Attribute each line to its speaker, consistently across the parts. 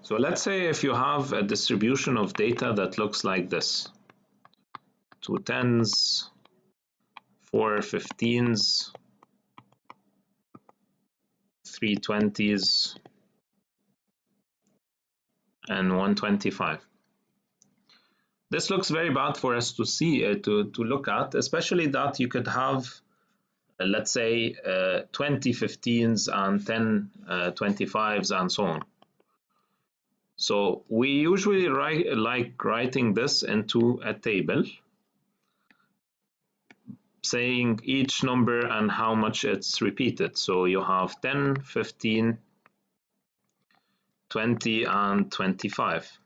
Speaker 1: So let's say if you have a distribution of data that looks like this: 2 10s, 4 15s, 3 20s, and 1 25. This looks very bad for us to see, to look at, especially that you could have, let's say, 20 15s and 10 25s and so on. So we usually like writing this into a table, saying each number and how much it's repeated. So you have 10, 15, 20, and 25.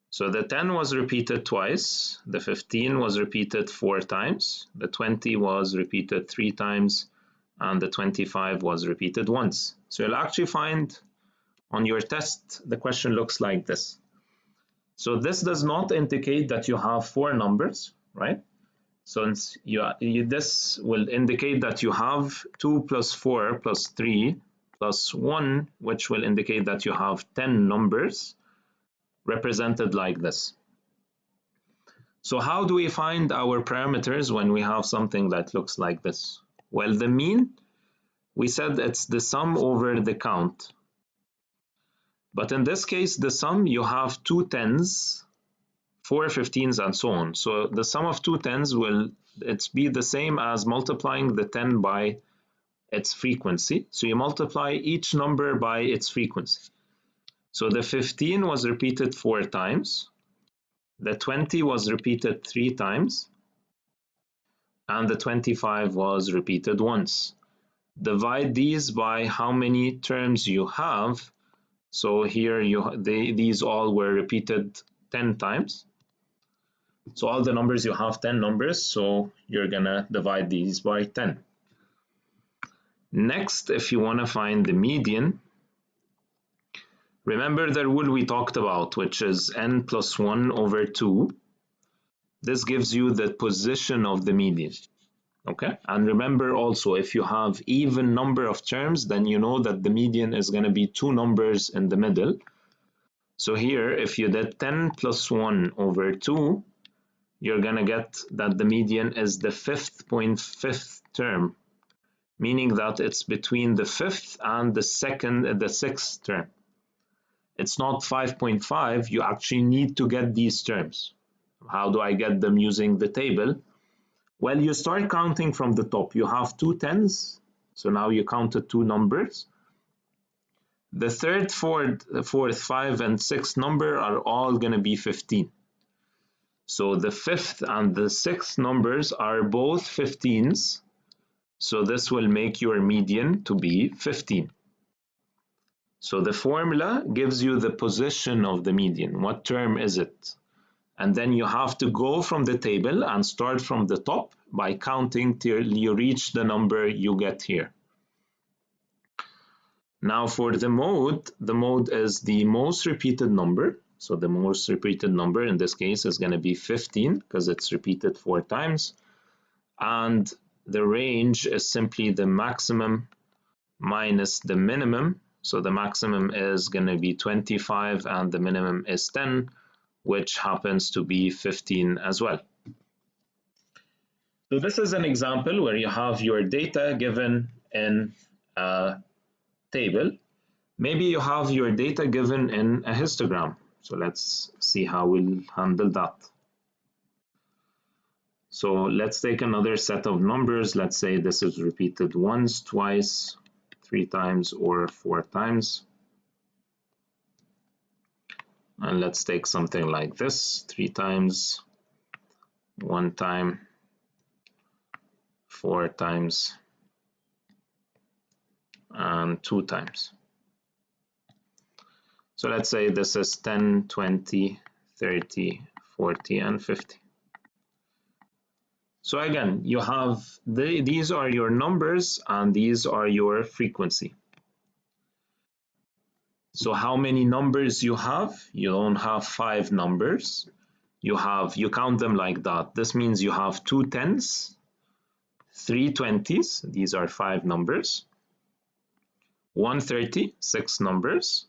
Speaker 1: So the 10 was repeated twice, the 15 was repeated 4 times, the 20 was repeated 3 times, and the 25 was repeated once. So you'll actually find on your test the question looks like this. So this does not indicate that you have 4 numbers, right? So this will indicate that you have 2 plus 4 plus 3 plus 1, which will indicate that you have 10 numbers represented like this. So how do we find our parameters when we have something that looks like this? Well, the mean, we said it's the sum over the count. But in this case, the sum, you have 2 10s, 4 15s, and so on. So the sum of 2 10s will be the same as multiplying the 10 by its frequency. So you multiply each number by its frequency. So the 15 was repeated 4 times, the 20 was repeated 3 times, and the 25 was repeated once. Divide these by how many terms you have. So here these all were repeated 10 times. So all the numbers, you have 10 numbers, so you're gonna divide these by 10. Next, if you want to find the median, remember the rule we talked about, which is n plus 1 over 2. This gives you the position of the median. Okay, and remember also, if you have even number of terms, then you know that the median is going to be 2 numbers in the middle. So here, if you did 10 plus 1 over 2, you're going to get that the median is the 5th term, meaning that it's between the 5th and the 6th term. It's not 5.5, you actually need to get these terms. How do I get them? Using the table. Well, you start counting from the top. You have 2 10s, so now you counted 2 numbers. The third, fourth, 5, and 6th number are all going to be 15. So the 5th and the 6th numbers are both 15s, so this will make your median to be 15. So the formula gives you the position of the median. What term is it? And then you have to go from the table and start from the top by counting till you reach the number you get here. Now for the mode is the most repeated number. So the most repeated number in this case is going to be 15 because it's repeated 4 times. And the range is simply the maximum minus the minimum. So the maximum is going to be 25 and the minimum is 10, which happens to be 15 as well. So this is an example where you have your data given in a table. Maybe you have your data given in a histogram. So let's see how we'll handle that. So let's take another set of numbers. Let's say this is repeated once, twice, 3 times, or 4 times. And let's take something like this: 3 times, 1 time, 4 times, and 2 times. So let's say this is 10, 20, 30, 40, and 50. So again, you have these are your numbers and these are your frequency. So how many numbers you have? You don't have 5 numbers. You count them like that. This means you have 2 10s, 3 20s, these are 5 numbers, 1 30, 6 numbers,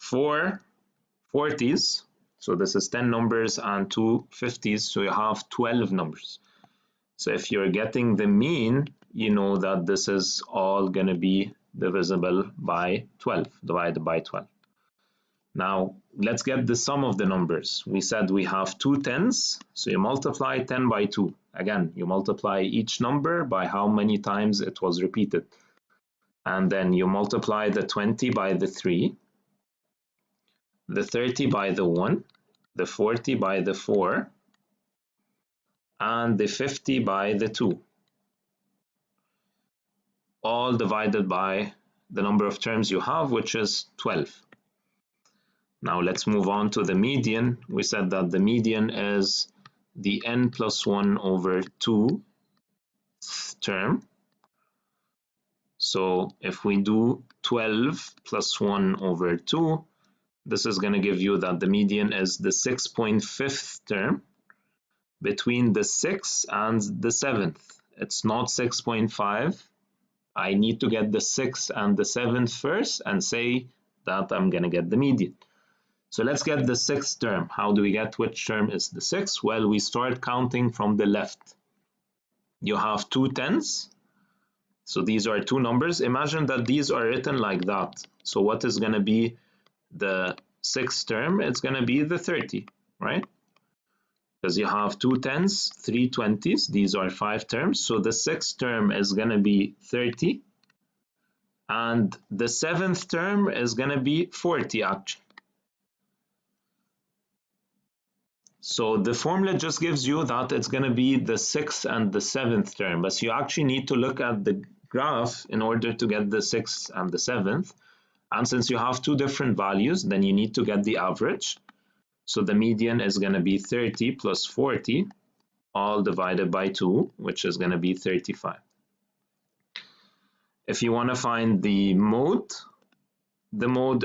Speaker 1: 4 40s, so this is 10 numbers, and 2 50s, so you have 12 numbers. So if you're getting the mean, you know that this is all going to be divisible by 12, divided by 12. Now, let's get the sum of the numbers. We said we have 2 10s, so you multiply 10 by 2. Again, you multiply each number by how many times it was repeated. And then you multiply the 20 by the 3, the 30 by the 1, the 40 by the 4, and the 50 by the 2. All divided by the number of terms you have, which is 12. Now let's move on to the median. We said that the median is the n plus 1 over 2 term. So if we do 12 plus 1 over 2, this is going to give you that the median is the 6.5th term between the 6th and the 7th. It's not 6.5. I need to get the 6th and the 7th first and say that I'm going to get the median. So let's get the 6th term. How do we get which term is the 6th? Well, we start counting from the left. You have 2 10s. So these are 2 numbers. Imagine that these are written like that. So what is going to be the 6th term? It's going to be the 30, right? Because you have 2 10s, 3 20s. These are 5 terms. So the 6th term is going to be 30. And the 7th term is going to be 40 actually. So the formula just gives you that it's going to be the 6th and the 7th term, but you actually need to look at the graph in order to get the 6th and the 7th. And since you have 2 different values, then you need to get the average. So the median is going to be 30 plus 40, all divided by 2, which is going to be 35. If you want to find the mode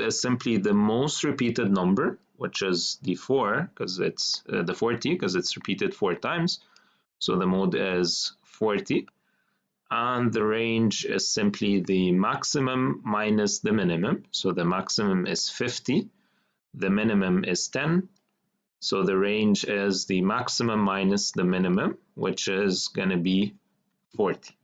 Speaker 1: is simply the most repeated number, which is the 4, because it's the 40, because it's repeated 4 times. So the mode is 40. And the range is simply the maximum minus the minimum. So the maximum is 50. The minimum is 10. So the range is the maximum minus the minimum, which is going to be 40.